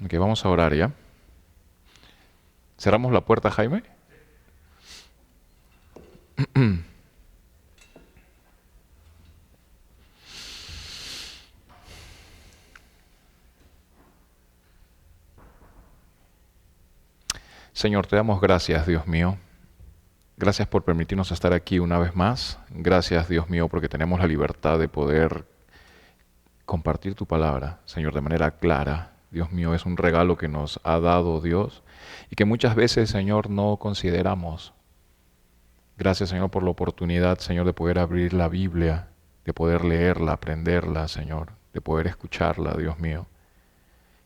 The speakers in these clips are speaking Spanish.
Ok, vamos a orar ya. ¿Cerramos la puerta, Jaime? Señor, te damos gracias, Dios mío. Gracias por permitirnos estar aquí una vez más. Gracias, Dios mío, porque tenemos la libertad de poder compartir tu palabra, Señor, de manera clara. Dios mío, es un regalo que nos ha dado Dios y que muchas veces, Señor, no consideramos. Gracias, Señor, por la oportunidad, Señor, de poder abrir la Biblia, de poder leerla, aprenderla, Señor, de poder escucharla, Dios mío.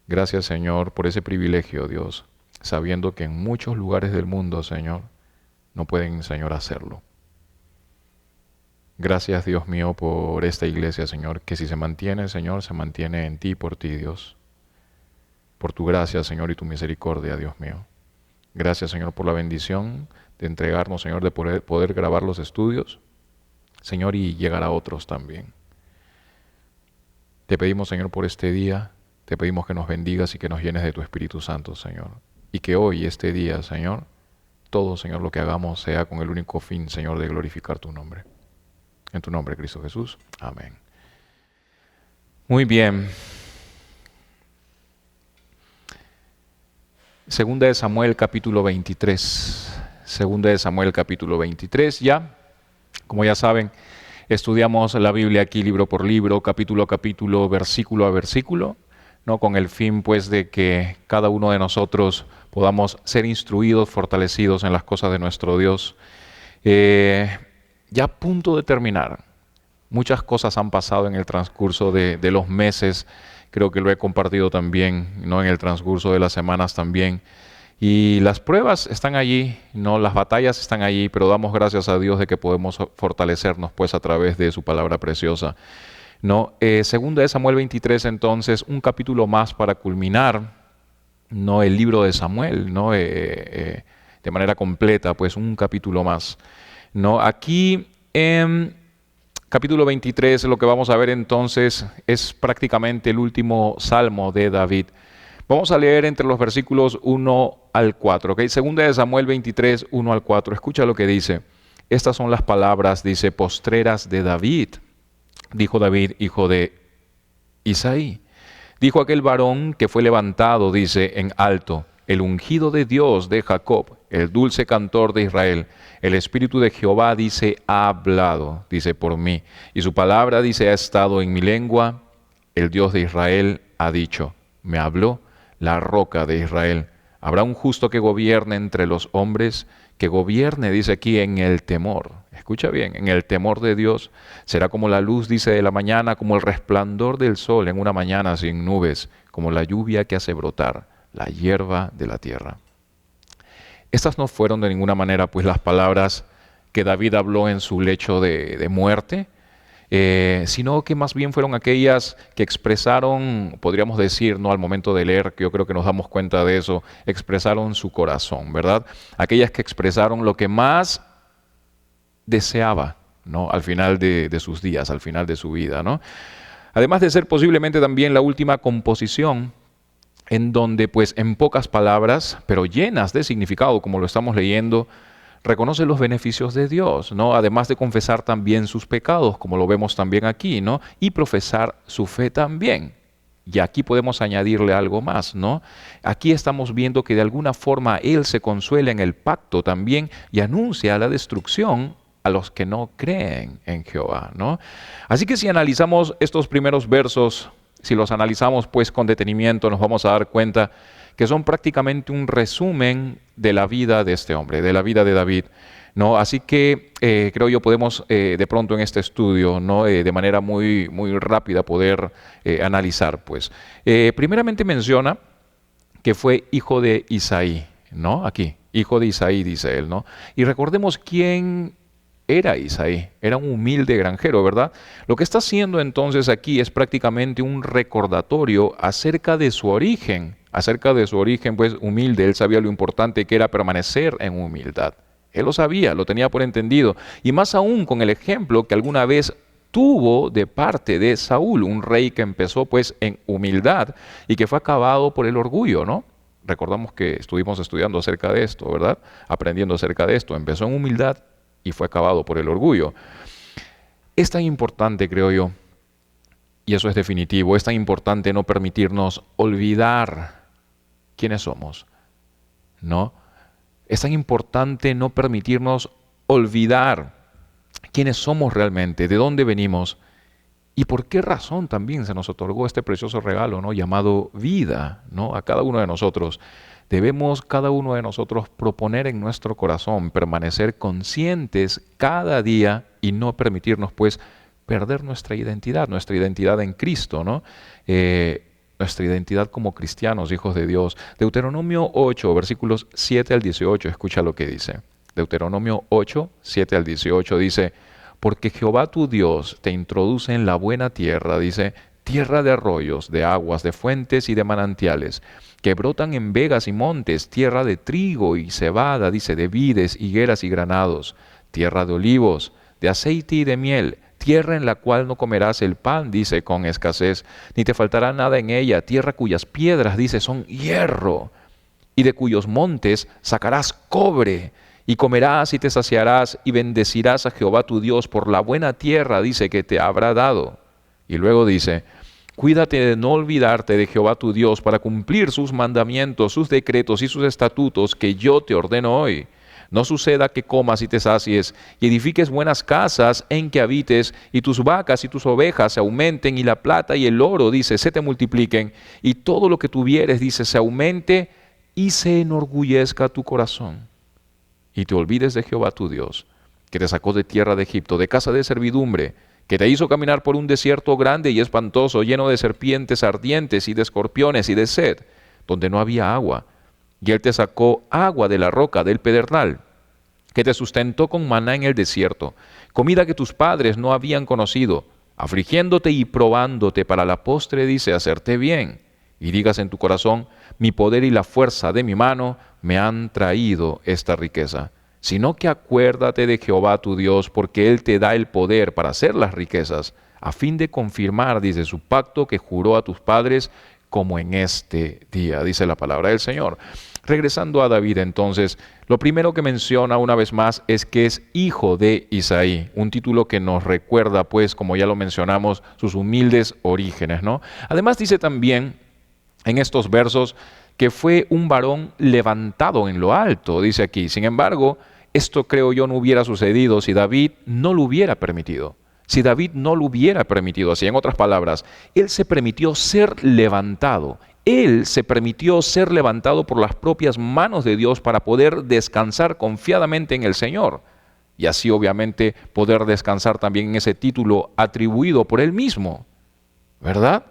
Gracias, Señor, por ese privilegio, Dios, sabiendo que en muchos lugares del mundo, Señor, no pueden, Señor, hacerlo. Gracias, Dios mío, por esta iglesia, Señor, que si se mantiene, Señor, se mantiene en ti y por ti, Dios. Por tu gracia, Señor, y tu misericordia, Dios mío. Gracias, Señor, por la bendición de entregarnos, Señor, de poder grabar los estudios, Señor, y llegar a otros también. Te pedimos, Señor, por este día, te pedimos que nos bendigas y que nos llenes de tu Espíritu Santo, Señor. Y que hoy, este día, Señor, todo, Señor, lo que hagamos sea con el único fin, Señor, de glorificar tu nombre. En tu nombre, Cristo Jesús. Amén. Muy bien. Segunda de Samuel, capítulo 23. Segunda de Samuel, capítulo 23. Ya, como ya saben, estudiamos la Biblia aquí libro por libro, capítulo a capítulo, versículo a versículo, ¿no? Con el fin, pues, de que cada uno de nosotros podamos ser instruidos, fortalecidos en las cosas de nuestro Dios. Ya a punto de terminar. Muchas cosas han pasado en el transcurso de los meses. Creo que lo he compartido también, ¿no? En el transcurso de las semanas también. Y las pruebas están allí, ¿no? Las batallas están allí, pero damos gracias a Dios de que podemos fortalecernos, pues, a través de su palabra preciosa, ¿no? Segunda de Samuel 23, entonces, un capítulo más para culminar, ¿no? El libro de Samuel, ¿no? De manera completa, pues, un capítulo más, ¿no? Aquí en capítulo 23, lo que vamos a ver entonces es prácticamente el último salmo de David. Vamos a leer entre los versículos 1 al 4, ¿ok? Segunda de Samuel 23, 1 al 4. Escucha lo que dice. Estas son las palabras, dice, postreras de David. Dijo David, hijo de Isaí. Dijo aquel varón que fue levantado, dice, en alto, el ungido de Dios de Jacob, el dulce cantor de Israel. El Espíritu de Jehová, dice, ha hablado, dice, por mí. Y su palabra, dice, ha estado en mi lengua. El Dios de Israel ha dicho, me habló la roca de Israel. Habrá un justo que gobierne entre los hombres, que gobierne, dice aquí, en el temor. Escucha bien, en el temor de Dios. Será como la luz, dice, de la mañana, como el resplandor del sol en una mañana sin nubes, como la lluvia que hace brotar la hierba de la tierra. Estas no fueron de ninguna manera, pues, las palabras que David habló en su lecho de muerte, sino que más bien fueron aquellas que expresaron, podríamos decir, no al momento de leer, que yo creo que nos damos cuenta de eso, expresaron su corazón, ¿verdad? Aquellas que expresaron lo que más deseaba, ¿no? Al final de sus días, al final de su vida, ¿no? Además de ser posiblemente también la última composición en donde, pues, en pocas palabras, pero llenas de significado, como lo estamos leyendo, reconoce los beneficios de Dios, ¿no? Además de confesar también sus pecados, como lo vemos también aquí, ¿no? Y profesar su fe también. Y aquí podemos añadirle algo más, ¿no? Aquí estamos viendo que de alguna forma Él se consuela en el pacto también y anuncia la destrucción a los que no creen en Jehová, ¿no? Así que si analizamos estos primeros versos, si los analizamos, pues, con detenimiento, nos vamos a dar cuenta que son prácticamente un resumen de la vida de este hombre, de la vida de David, ¿no? Así que creo yo podemos de pronto en este estudio, ¿no? De manera muy, muy rápida poder analizar, pues. Primeramente menciona que fue hijo de Isaí, ¿no? Aquí, hijo de Isaí, dice él, ¿no? Y recordemos quién era Isaí, era un humilde granjero, ¿verdad? Lo que está haciendo entonces aquí es prácticamente un recordatorio acerca de su origen, pues, humilde. Él sabía lo importante que era permanecer en humildad. Él lo sabía, lo tenía por entendido. Y más aún con el ejemplo que alguna vez tuvo de parte de Saúl, un rey que empezó pues en humildad y que fue acabado por el orgullo, ¿no? Recordamos que estuvimos estudiando acerca de esto, ¿verdad? Aprendiendo acerca de esto. Empezó en humildad y fue acabado por el orgullo. Es tan importante, creo yo, y eso es definitivo, es tan importante no permitirnos olvidar quiénes somos, ¿no? Es tan importante no permitirnos olvidar quiénes somos realmente, de dónde venimos y por qué razón también se nos otorgó este precioso regalo, ¿no? Llamado vida, ¿no? A cada uno de nosotros. Debemos cada uno de nosotros proponer en nuestro corazón permanecer conscientes cada día y no permitirnos pues perder nuestra identidad en Cristo, ¿no? Nuestra identidad como cristianos, hijos de Dios. Deuteronomio 8, versículos 7 al 18, escucha lo que dice. Deuteronomio 8, 7 al 18 dice: porque Jehová tu Dios te introduce en la buena tierra, dice, tierra de arroyos, de aguas, de fuentes y de manantiales, que brotan en vegas y montes, tierra de trigo y cebada, dice, de vides, higueras y granados, tierra de olivos, de aceite y de miel, tierra en la cual no comerás el pan, dice, con escasez, ni te faltará nada en ella, tierra cuyas piedras, dice, son hierro, y de cuyos montes sacarás cobre, y comerás y te saciarás y bendecirás a Jehová tu Dios por la buena tierra, dice, que te habrá dado. Y luego dice: cuídate de no olvidarte de Jehová tu Dios para cumplir sus mandamientos, sus decretos y sus estatutos que yo te ordeno hoy. No suceda que comas y te sacies y edifiques buenas casas en que habites y tus vacas y tus ovejas se aumenten y la plata y el oro, dice, se te multipliquen y todo lo que tuvieres, dice, se aumente y se enorgullezca tu corazón. Y te olvides de Jehová tu Dios, que te sacó de tierra de Egipto, de casa de servidumbre, que te hizo caminar por un desierto grande y espantoso, lleno de serpientes ardientes y de escorpiones y de sed, donde no había agua. Y Él te sacó agua de la roca, del pedernal, que te sustentó con maná en el desierto, comida que tus padres no habían conocido, afligiéndote y probándote para la postre, dice, hacerte bien. Y digas en tu corazón: mi poder y la fuerza de mi mano me han traído esta riqueza. Sino que acuérdate de Jehová tu Dios, porque Él te da el poder para hacer las riquezas, a fin de confirmar, dice, su pacto que juró a tus padres, como en este día, dice la palabra del Señor. Regresando a David, entonces, lo primero que menciona una vez más es que es hijo de Isaí, un título que nos recuerda, pues, como ya lo mencionamos, sus humildes orígenes, ¿no? Además dice también en estos versos que fue un varón levantado en lo alto, dice aquí. Sin embargo, esto creo yo no hubiera sucedido si David no lo hubiera permitido. Si David no lo hubiera permitido así, en otras palabras, él se permitió ser levantado. Él se permitió ser levantado por las propias manos de Dios para poder descansar confiadamente en el Señor. Y así obviamente poder descansar también en ese título atribuido por él mismo. ¿Verdad?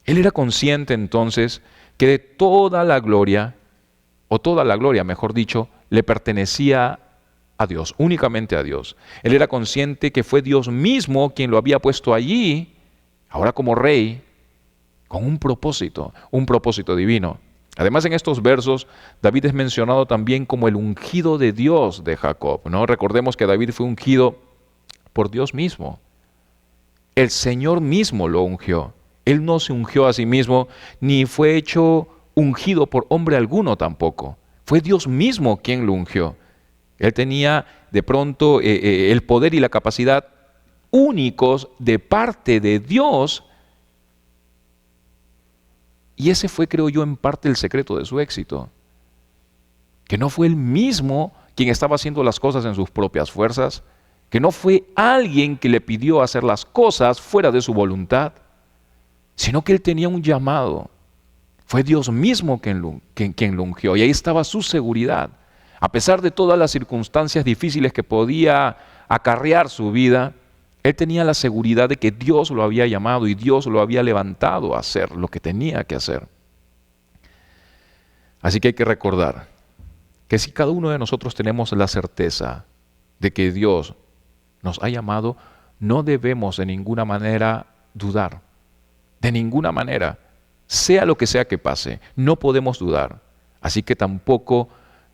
Él era consciente entonces que de toda la gloria, mejor dicho, le pertenecía a Dios, únicamente a Dios. Él era consciente que fue Dios mismo quien lo había puesto allí, ahora como rey, con un propósito divino. Además, en estos versos, David es mencionado también como el ungido de Dios de Jacob, ¿no? Recordemos que David fue ungido por Dios mismo. El Señor mismo lo ungió. Él no se ungió a sí mismo, ni fue hecho ungido por hombre alguno tampoco. Fue Dios mismo quien lo ungió. Él tenía de pronto el poder y la capacidad únicos de parte de Dios. Y ese fue, creo yo, en parte el secreto de su éxito. Que no fue él mismo quien estaba haciendo las cosas en sus propias fuerzas, que no fue alguien que le pidió hacer las cosas fuera de su voluntad, sino que él tenía un llamado. Fue Dios mismo quien lo ungió, y ahí estaba su seguridad. A pesar de todas las circunstancias difíciles que podía acarrear su vida, él tenía la seguridad de que Dios lo había llamado y Dios lo había levantado a hacer lo que tenía que hacer. Así que hay que recordar que si cada uno de nosotros tenemos la certeza de que Dios nos ha llamado, no debemos de ninguna manera dudar. De ninguna manera, sea lo que sea que pase, no podemos dudar. Así que tampoco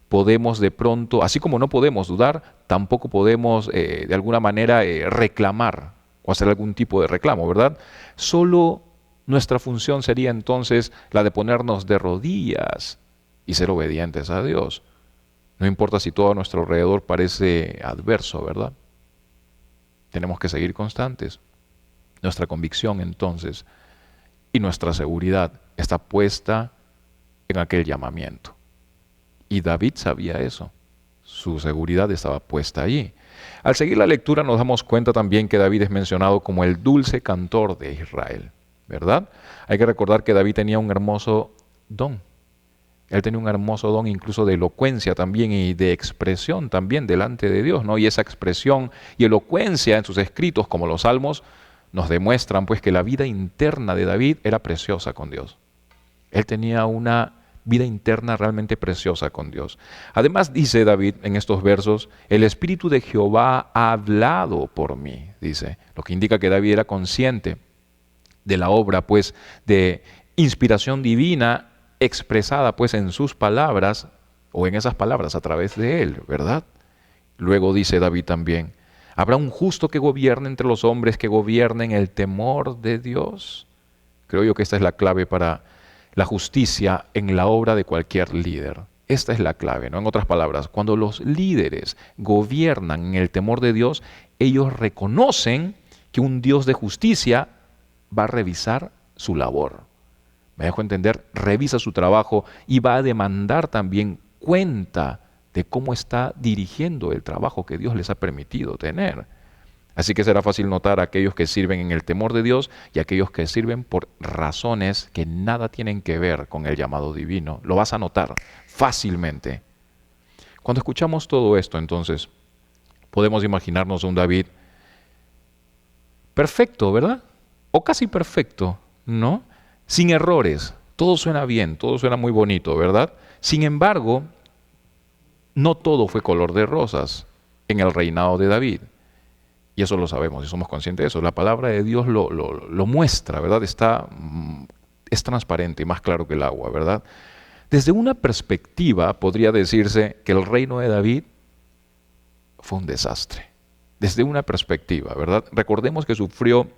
podemos de pronto, así como no podemos dudar, tampoco podemos de alguna manera reclamar o hacer algún tipo de reclamo, ¿verdad? Solo nuestra función sería entonces la de ponernos de rodillas y ser obedientes a Dios. No importa si todo a nuestro alrededor parece adverso, ¿verdad? Tenemos que seguir constantes. Nuestra convicción entonces y nuestra seguridad está puesta en aquel llamamiento. Y David sabía eso. Su seguridad estaba puesta allí. Al seguir la lectura nos damos cuenta también que David es mencionado como el dulce cantor de Israel, ¿verdad? Hay que recordar que David tenía un hermoso don. Él tenía un hermoso don incluso de elocuencia también y de expresión también delante de Dios, ¿no? Y esa expresión y elocuencia en sus escritos, como los salmos, nos demuestran pues que la vida interna de David era preciosa con Dios. Él tenía una vida interna realmente preciosa con Dios. Además dice David en estos versos, el Espíritu de Jehová ha hablado por mí, dice, lo que indica que David era consciente de la obra pues de inspiración divina expresada pues en sus palabras o en esas palabras a través de él, ¿verdad? Luego dice David también, ¿habrá un justo que gobierne entre los hombres que gobiernen el temor de Dios? Creo yo que esta es la clave para la justicia en la obra de cualquier líder. Esta es la clave, ¿no? En otras palabras, cuando los líderes gobiernan en el temor de Dios, ellos reconocen que un Dios de justicia va a revisar su labor. Me dejo entender, revisa su trabajo y va a demandar también cuenta de cómo está dirigiendo el trabajo que Dios les ha permitido tener. Así que será fácil notar a aquellos que sirven en el temor de Dios y a aquellos que sirven por razones que nada tienen que ver con el llamado divino. Lo vas a notar fácilmente. Cuando escuchamos todo esto, entonces, podemos imaginarnos a un David perfecto, ¿verdad? O casi perfecto, ¿no? Sin errores. Todo suena bien, todo suena muy bonito, ¿verdad? Sin embargo, no todo fue color de rosas en el reinado de David. Y eso lo sabemos y somos conscientes de eso. La palabra de Dios lo muestra, ¿verdad? Es transparente y más claro que el agua, ¿verdad? Desde una perspectiva podría decirse que el reino de David fue un desastre. Desde una perspectiva, ¿verdad? Recordemos que sufrió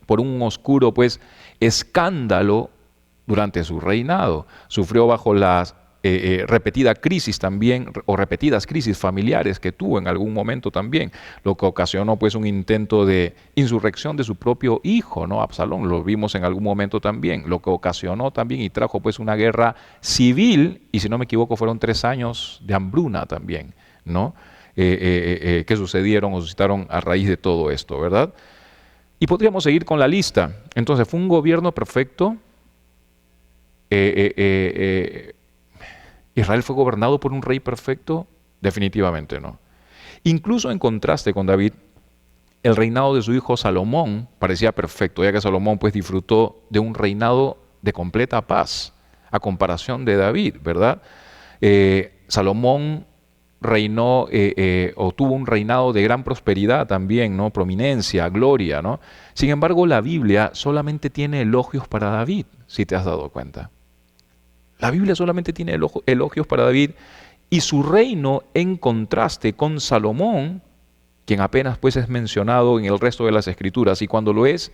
por un oscuro, pues, escándalo durante su reinado. Sufrió bajo las repetida crisis también, o repetidas crisis familiares que tuvo en algún momento también, lo que ocasionó pues un intento de insurrección de su propio hijo, ¿no? Absalón, lo vimos en algún momento también, lo que ocasionó también y trajo pues una guerra civil, y si no me equivoco fueron 3 años de hambruna también, ¿no? Que sucedieron o suscitaron a raíz de todo esto, ¿verdad? Y podríamos seguir con la lista. Entonces, ¿fue un gobierno perfecto? ¿Israel fue gobernado por un rey perfecto? Definitivamente no. Incluso en contraste con David, el reinado de su hijo Salomón parecía perfecto, ya que Salomón pues disfrutó de un reinado de completa paz, a comparación de David, ¿verdad? Salomón reinó o tuvo un reinado de gran prosperidad también, ¿no? Prominencia, gloria, ¿no? Sin embargo, la Biblia solamente tiene elogios para David, si te has dado cuenta. La Biblia solamente tiene elogios para David y su reino en contraste con Salomón, quien apenas pues es mencionado en el resto de las escrituras, y cuando lo es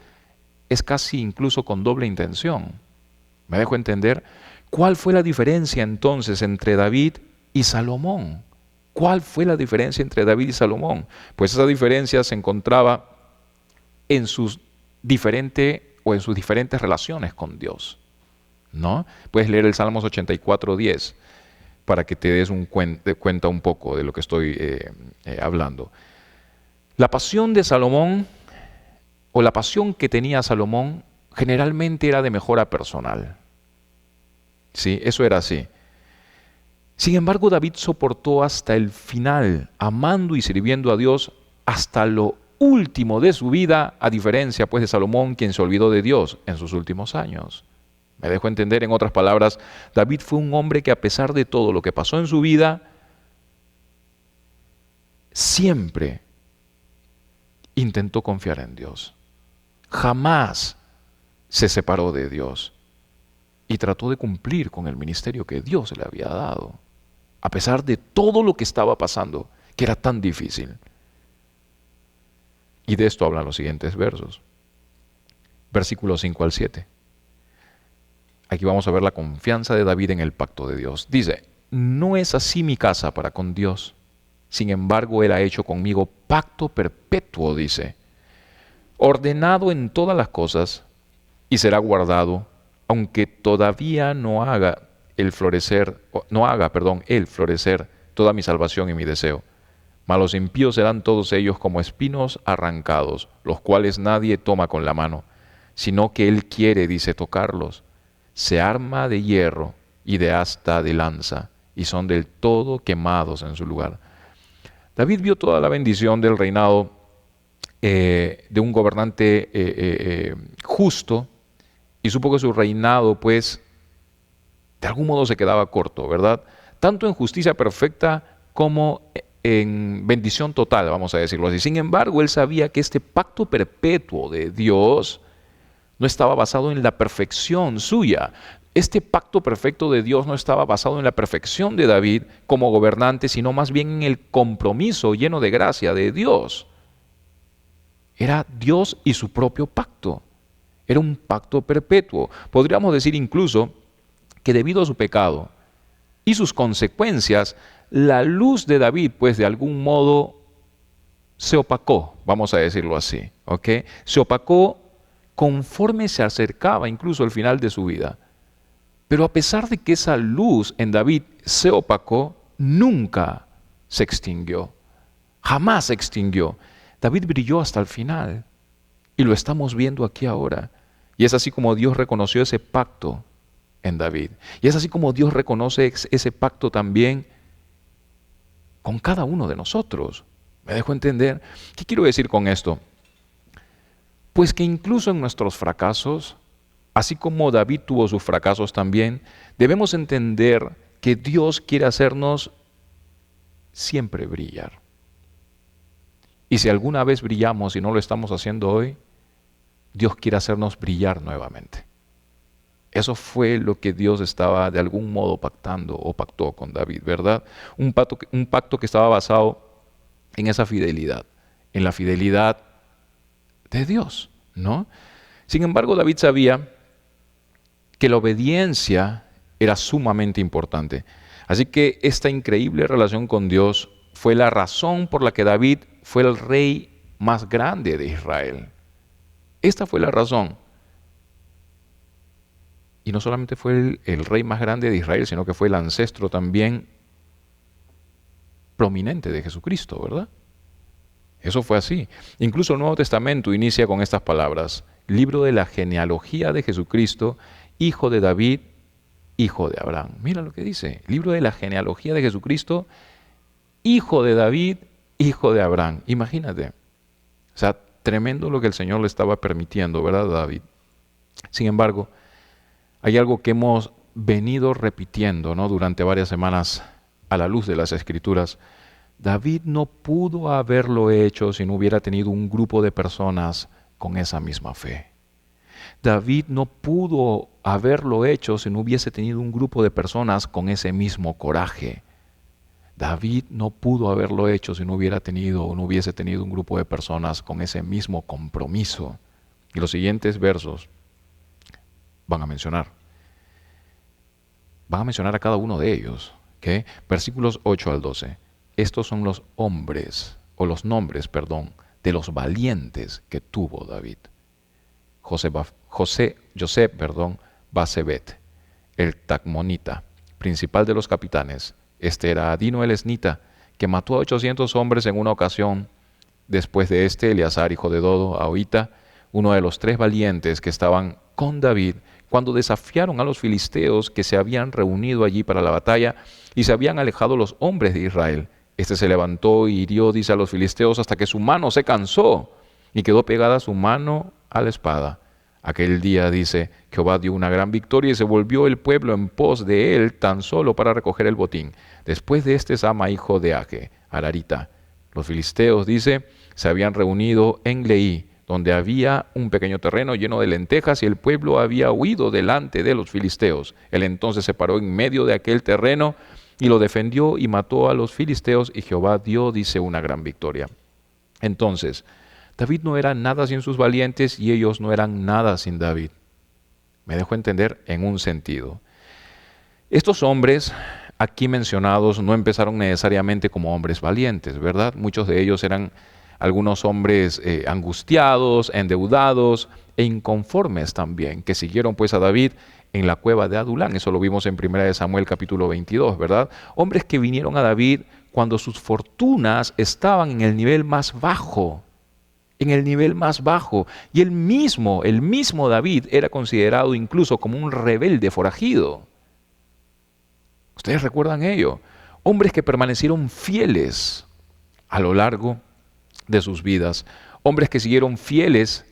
casi incluso con doble intención. ¿Me dejo entender? ¿Cuál fue la diferencia entonces entre David y Salomón? ¿Cuál fue la diferencia entre David y Salomón? Pues esa diferencia se encontraba en sus diferentes relaciones con Dios, ¿no? Puedes leer el Salmos 84:10 para que te des cuenta un poco de lo que estoy hablando. La pasión de Salomón, o la pasión que tenía Salomón, generalmente era de mejora personal. Sí, eso era así. Sin embargo, David soportó hasta el final, amando y sirviendo a Dios hasta lo último de su vida, a diferencia pues de Salomón, quien se olvidó de Dios en sus últimos años. Me dejo entender, en otras palabras, David fue un hombre que a pesar de todo lo que pasó en su vida, siempre intentó confiar en Dios. Jamás se separó de Dios y trató de cumplir con el ministerio que Dios le había dado, a pesar de todo lo que estaba pasando, que era tan difícil. Y de esto hablan los siguientes versos. Versículos 5 al 7. Aquí vamos a ver la confianza de David en el pacto de Dios. Dice, no es así mi casa para con Dios. Sin embargo, Él ha hecho conmigo pacto perpetuo, dice, ordenado en todas las cosas y será guardado, aunque todavía no haga el florecer toda mi salvación y mi deseo. Mas los impíos serán todos ellos como espinos arrancados, los cuales nadie toma con la mano, sino que Él quiere, dice, tocarlos. Se arma de hierro y de asta de lanza, y son del todo quemados en su lugar. David vio toda la bendición del reinado de un gobernante justo, y supo que su reinado, pues, de algún modo se quedaba corto, ¿verdad? Tanto en justicia perfecta como en bendición total, vamos a decirlo así. Sin embargo, él sabía que este pacto perpetuo de Dios no estaba basado en la perfección suya. Este pacto perfecto de Dios no estaba basado en la perfección de David como gobernante, sino más bien en el compromiso lleno de gracia de Dios. Era Dios y su propio pacto. Era un pacto perpetuo. Podríamos decir incluso que debido a su pecado y sus consecuencias, la luz de David, pues de algún modo se opacó, vamos a decirlo así, ¿ok? Se opacó conforme se acercaba incluso al final de su vida. Pero a pesar de que esa luz en David se opacó, nunca se extinguió. Jamás se extinguió. David brilló hasta el final. Y lo estamos viendo aquí ahora. Y es así como Dios reconoció ese pacto en David. Y es así como Dios reconoce ese pacto también con cada uno de nosotros. ¿Me dejo entender? ¿Qué quiero decir con esto? Pues que incluso en nuestros fracasos, así como David tuvo sus fracasos también, debemos entender que Dios quiere hacernos siempre brillar. Y si alguna vez brillamos y no lo estamos haciendo hoy, Dios quiere hacernos brillar nuevamente. Eso fue lo que Dios estaba de algún modo pactando o pactó con David, ¿verdad? Un pacto que estaba basado en esa fidelidad, en la fidelidad de Dios, ¿no? Sin embargo, David sabía que la obediencia era sumamente importante. Así que esta increíble relación con Dios fue la razón por la que David fue el rey más grande de Israel. Esta fue la razón. Y no solamente fue el rey más grande de Israel, sino que fue el ancestro también prominente de Jesucristo, ¿verdad? Eso fue así. Incluso el Nuevo Testamento inicia con estas palabras: libro de la genealogía de Jesucristo, hijo de David, hijo de Abraham. Mira lo que dice, libro de la genealogía de Jesucristo, hijo de David, hijo de Abraham. Imagínate. O sea, tremendo lo que el Señor le estaba permitiendo, ¿verdad, David? Sin embargo, hay algo que hemos venido repitiendo, ¿no?, durante varias semanas a la luz de las Escrituras. David no pudo haberlo hecho si no hubiera tenido un grupo de personas con esa misma fe. David no pudo haberlo hecho si no hubiese tenido un grupo de personas con ese mismo coraje. David no pudo haberlo hecho si no hubiera tenido o no hubiese tenido un grupo de personas con ese mismo compromiso. Y los siguientes versos van a mencionar a cada uno de ellos, ¿okay? Versículos 8 al 12. Estos son los nombres, de los valientes que tuvo David. José, Basebet, el Tacmonita, principal de los capitanes. Este era Adino el Esnita, que mató a 800 hombres en una ocasión. Después de este, Eleazar, hijo de Dodo, Ahorita, uno de los 3 valientes que estaban con David, cuando desafiaron a los filisteos que se habían reunido allí para la batalla y se habían alejado los hombres de Israel. Este se levantó y hirió, dice, a los filisteos hasta que su mano se cansó y quedó pegada su mano a la espada. Aquel día, dice, Jehová dio una gran victoria y se volvió el pueblo en pos de él tan solo para recoger el botín. Después de este, Sama, hijo de Age, Ararita. Los filisteos, dice, se habían reunido en Leí, donde había un pequeño terreno lleno de lentejas y el pueblo había huido delante de los filisteos. Él entonces se paró en medio de aquel terreno y lo defendió y mató a los filisteos y Jehová dio, dice, una gran victoria. Entonces, David no era nada sin sus valientes y ellos no eran nada sin David. Me dejo entender en un sentido. Estos hombres aquí mencionados no empezaron necesariamente como hombres valientes, ¿verdad? Muchos de ellos eran algunos hombres angustiados, endeudados e inconformes también, que siguieron pues a David en la cueva de Adulán. Eso lo vimos en 1 Samuel capítulo 22, ¿verdad? Hombres que vinieron a David cuando sus fortunas estaban en el nivel más bajo, en el nivel más bajo. Y el mismo David era considerado incluso como un rebelde forajido. ¿Ustedes recuerdan ello? Hombres que permanecieron fieles a lo largo de sus vidas. Hombres que siguieron fieles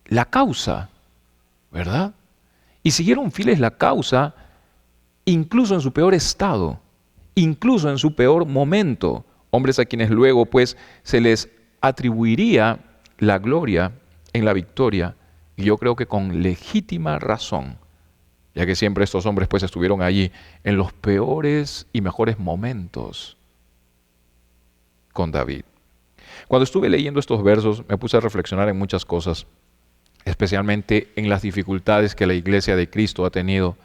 la causa, ¿verdad? Y siguieron fieles la causa incluso en su peor estado, incluso en su peor momento. Hombres a quienes luego pues se les atribuiría la gloria en la victoria, y yo creo que con legítima razón, ya que siempre estos hombres pues estuvieron allí en los peores y mejores momentos con David. Cuando estuve leyendo estos versos me puse a reflexionar en muchas cosas, especialmente en las dificultades que la Iglesia de Cristo ha tenido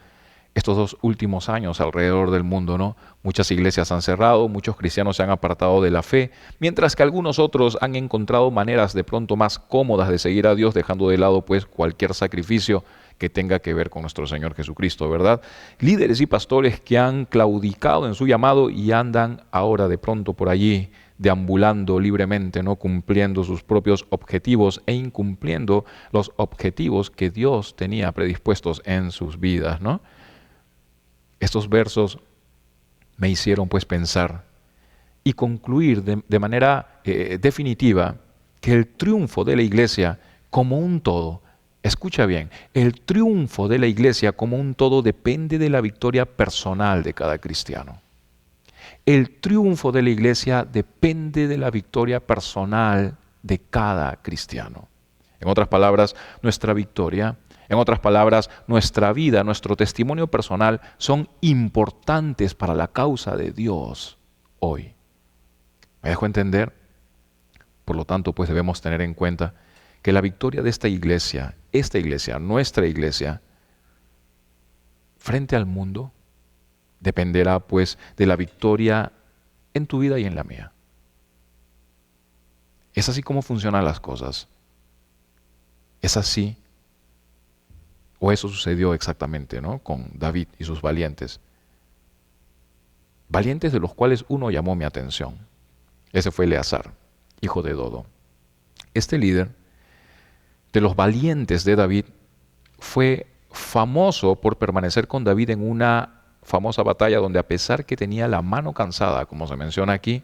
estos 2 últimos años alrededor del mundo, ¿no? Muchas iglesias han cerrado, muchos cristianos se han apartado de la fe, mientras que algunos otros han encontrado maneras de pronto más cómodas de seguir a Dios, dejando de lado pues cualquier sacrificio que tenga que ver con nuestro Señor Jesucristo, ¿verdad? Líderes y pastores que han claudicado en su llamado y andan ahora de pronto por allí deambulando libremente, no cumpliendo sus propios objetivos e incumpliendo los objetivos que Dios tenía predispuestos en sus vidas, ¿no? Estos versos me hicieron pues pensar y concluir de manera definitiva que el triunfo de la iglesia como un todo, escucha bien, el triunfo de la iglesia como un todo depende de la victoria personal de cada cristiano. El triunfo de la iglesia depende de la victoria personal de cada cristiano. En otras palabras, nuestra victoria, en otras palabras, nuestra vida, nuestro testimonio personal son importantes para la causa de Dios hoy. ¿Me dejo entender? Por lo tanto, pues debemos tener en cuenta que la victoria de esta iglesia, nuestra iglesia, frente al mundo, dependerá pues de la victoria en tu vida y en la mía. Es así como funcionan las cosas. Es así, o eso sucedió exactamente, ¿no? Con David y sus valientes. Valientes de los cuales uno llamó mi atención. Ese fue Eleazar, hijo de Dodo. Este líder de los valientes de David fue famoso por permanecer con David en una famosa batalla donde, a pesar que tenía la mano cansada, como se menciona aquí,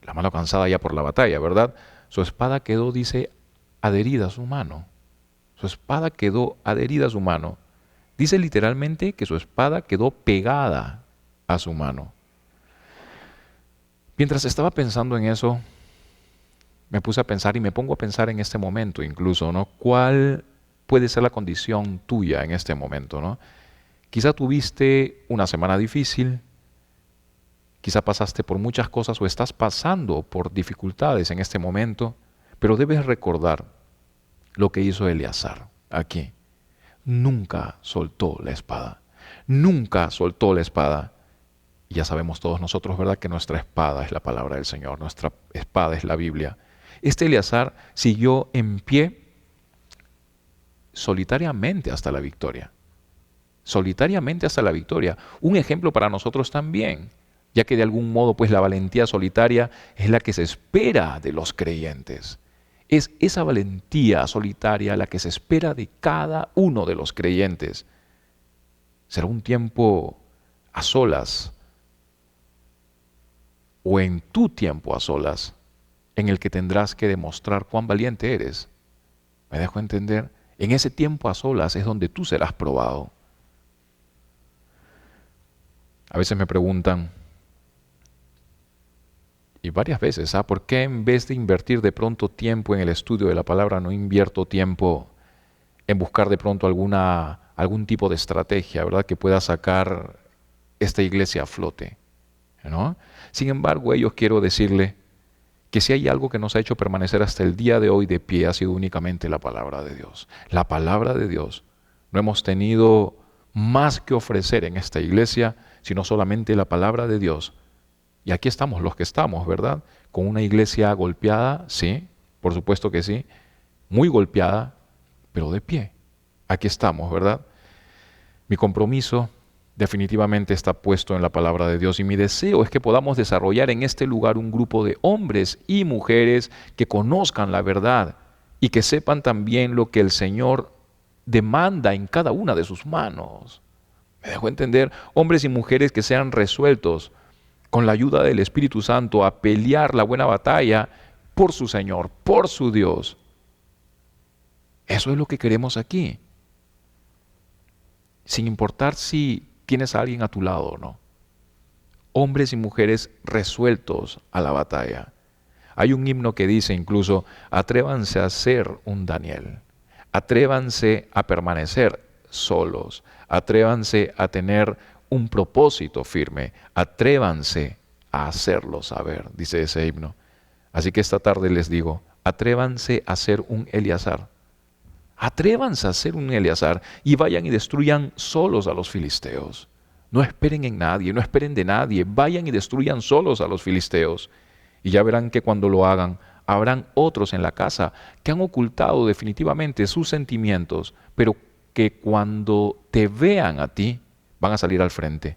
la mano cansada ya por la batalla, ¿verdad? Su espada quedó, dice, adherida a su mano. Su espada quedó adherida a su mano. Dice literalmente que su espada quedó pegada a su mano. Mientras estaba pensando en eso, me puse a pensar y me pongo a pensar en este momento incluso, ¿no? ¿Cuál puede ser la condición tuya en este momento, ¿no? Quizá tuviste una semana difícil, quizá pasaste por muchas cosas o estás pasando por dificultades en este momento, pero debes recordar lo que hizo Eleazar aquí. Nunca soltó la espada. Nunca soltó la espada. Y ya sabemos todos nosotros, ¿verdad?, que nuestra espada es la palabra del Señor, nuestra espada es la Biblia. Este Eleazar siguió en pie solitariamente hasta la victoria. Solitariamente hasta la victoria. Un ejemplo para nosotros también, ya que de algún modo pues la valentía solitaria es la que se espera de los creyentes. Es esa valentía solitaria la que se espera de cada uno de los creyentes. Será un tiempo a solas, o en tu tiempo a solas, en el que tendrás que demostrar cuán valiente eres. ¿Me dejo entender? En ese tiempo a solas es donde tú serás probado. A veces me preguntan, y varias veces, ¿por qué en vez de invertir de pronto tiempo en el estudio de la palabra, no invierto tiempo en buscar de pronto algún tipo de estrategia, ¿verdad?, que pueda sacar esta iglesia a flote, ¿no? Sin embargo, a ellos quiero decirle que si hay algo que nos ha hecho permanecer hasta el día de hoy de pie ha sido únicamente la palabra de Dios. La palabra de Dios. No hemos tenido más que ofrecer en esta iglesia, sino solamente la palabra de Dios. Y aquí estamos los que estamos, ¿verdad? Con una iglesia golpeada, sí, por supuesto que sí, muy golpeada, pero de pie. Aquí estamos, ¿verdad? Mi compromiso definitivamente está puesto en la palabra de Dios y mi deseo es que podamos desarrollar en este lugar un grupo de hombres y mujeres que conozcan la verdad y que sepan también lo que el Señor demanda en cada una de sus manos. ¿Me dejó entender? Hombres y mujeres que sean resueltos con la ayuda del Espíritu Santo a pelear la buena batalla por su Señor, por su Dios. Eso es lo que queremos aquí. Sin importar si tienes a alguien a tu lado o no. Hombres y mujeres resueltos a la batalla. Hay un himno que dice incluso, atrévanse a ser un Daniel. Atrévanse a permanecer solos. Atrévanse a tener un propósito firme. Atrévanse a hacerlo saber, dice ese himno. Así que esta tarde les digo, atrévanse a ser un Eleazar. Atrévanse a ser un Eleazar y vayan y destruyan solos a los filisteos. No esperen en nadie, no esperen de nadie, vayan y destruyan solos a los filisteos. Y ya verán que cuando lo hagan, habrán otros en la casa que han ocultado definitivamente sus sentimientos, pero que cuando te vean a ti, van a salir al frente.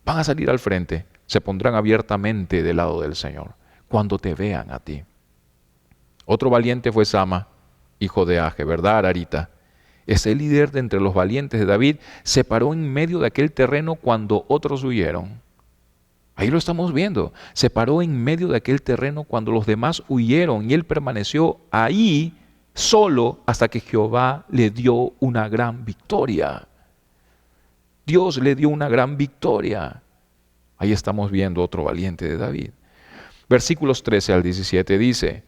Van a salir al frente, se pondrán abiertamente del lado del Señor, cuando te vean a ti. Otro valiente fue Sama, hijo de Age, ¿verdad, Ararita? Ese líder de entre los valientes de David se paró en medio de aquel terreno cuando otros huyeron. Ahí lo estamos viendo. Se paró en medio de aquel terreno cuando los demás huyeron y él permaneció ahí solo hasta que Jehová le dio una gran victoria. Dios le dio una gran victoria. Ahí estamos viendo otro valiente de David. Versículos 13 al 17 dice,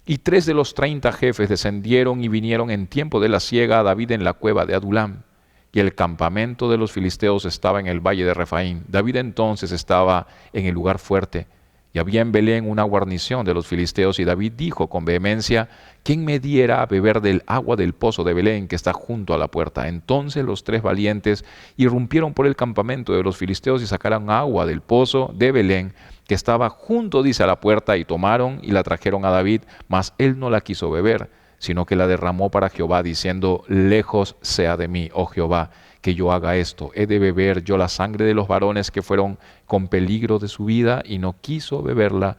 y 3 de los 30 jefes descendieron y vinieron en tiempo de la siega a David en la cueva de Adulam. Y el campamento de los filisteos estaba en el valle de Refaín. David entonces estaba en el lugar fuerte. Y había en Belén una guarnición de los filisteos. Y David dijo con vehemencia, ¿quién me diera a beber del agua del pozo de Belén que está junto a la puerta? Entonces los 3 valientes irrumpieron por el campamento de los filisteos y sacaron agua del pozo de Belén que estaba junto, dice, a la puerta, y tomaron y la trajeron a David, mas él no la quiso beber, sino que la derramó para Jehová, diciendo, lejos sea de mí, oh Jehová, que yo haga esto. He de beber yo la sangre de los varones que fueron con peligro de su vida, y no quiso beberla.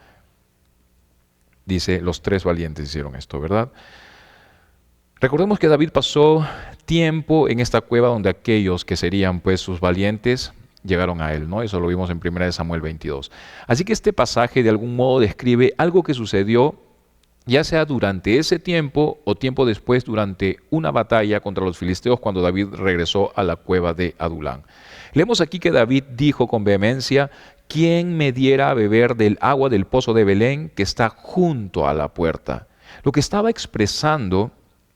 Dice, los 3 valientes hicieron esto, ¿verdad? Recordemos que David pasó tiempo en esta cueva donde aquellos que serían pues sus valientes llegaron a él, ¿no? Eso lo vimos en 1 Samuel 22. Así que este pasaje de algún modo describe algo que sucedió ya sea durante ese tiempo o tiempo después durante una batalla contra los filisteos cuando David regresó a la cueva de Adulam. Leemos aquí que David dijo con vehemencia, ¿quién me diera a beber del agua del pozo de Belén que está junto a la puerta? Lo que estaba expresando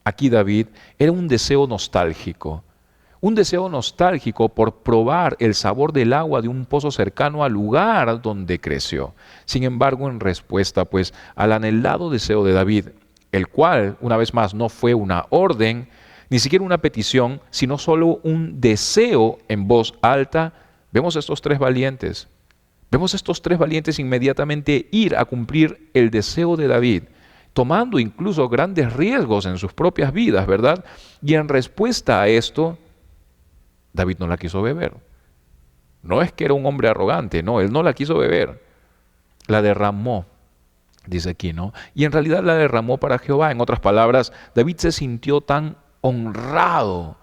aquí David era un deseo nostálgico. Un deseo nostálgico por probar el sabor del agua de un pozo cercano al lugar donde creció. Sin embargo, en respuesta pues al anhelado deseo de David, el cual, una vez más, no fue una orden, ni siquiera una petición, sino solo un deseo en voz alta, vemos estos 3 valientes. Vemos estos 3 valientes inmediatamente ir a cumplir el deseo de David, tomando incluso grandes riesgos en sus propias vidas, ¿verdad? Y en respuesta a esto, David no la quiso beber. No es que era un hombre arrogante, no, él no la quiso beber. La derramó, dice aquí, ¿no? Y en realidad la derramó para Jehová. En otras palabras, David se sintió tan honrado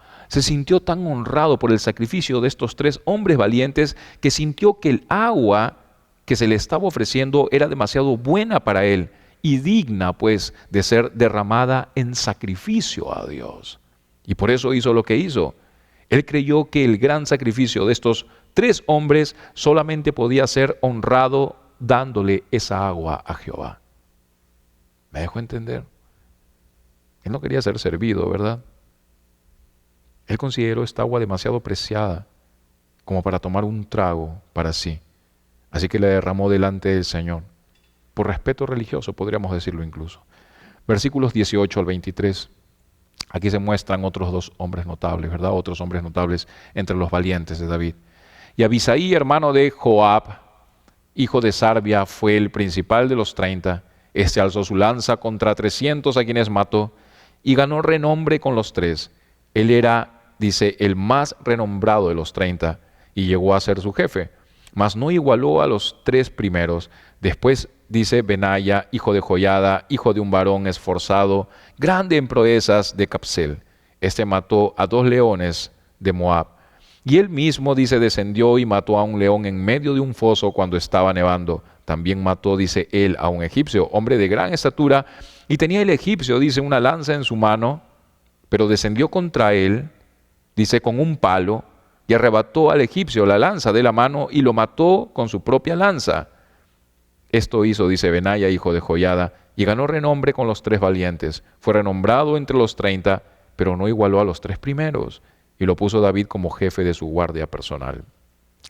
por el sacrificio de estos 3 hombres valientes que sintió que el agua que se le estaba ofreciendo era demasiado buena para él y digna, pues, de ser derramada en sacrificio a Dios. Y por eso hizo lo que hizo. Él creyó que el gran sacrificio de estos 3 hombres solamente podía ser honrado dándole esa agua a Jehová. ¿Me dejó entender? Él no quería ser servido, ¿verdad? Él consideró esta agua demasiado preciada como para tomar un trago para sí. Así que la derramó delante del Señor. por respeto religioso, podríamos decirlo incluso. Versículos 18 al 23. Aquí se muestran otros dos hombres notables, ¿verdad? Otros hombres notables entre los valientes de David. Y Abisai, hermano de Joab, hijo de Sarbia, fue el principal de los 30. Este alzó su lanza contra 300 a quienes mató y ganó renombre con los 3. Él era, dice, el más renombrado de los 30 y llegó a ser su jefe, mas no igualó a los 3 primeros. Después dice Benaya, hijo de Joiada, hijo de un varón esforzado, grande en proezas de Capsel. Este mató a 2 leones de Moab. Y él mismo, dice, descendió y mató a un león en medio de un foso cuando estaba nevando. También mató, dice él, a un egipcio, hombre de gran estatura, y tenía el egipcio, dice, una lanza en su mano, pero descendió contra él, dice, con un palo, y arrebató al egipcio la lanza de la mano y lo mató con su propia lanza. Esto hizo, dice Benaya, hijo de Joiada, y ganó renombre con los 3 valientes. Fue renombrado entre los 30, pero no igualó a los 3 primeros. Y lo puso David como jefe de su guardia personal.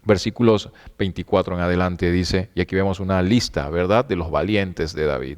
Versículos 24 en adelante dice, y aquí vemos una lista, ¿verdad?, de los valientes de David.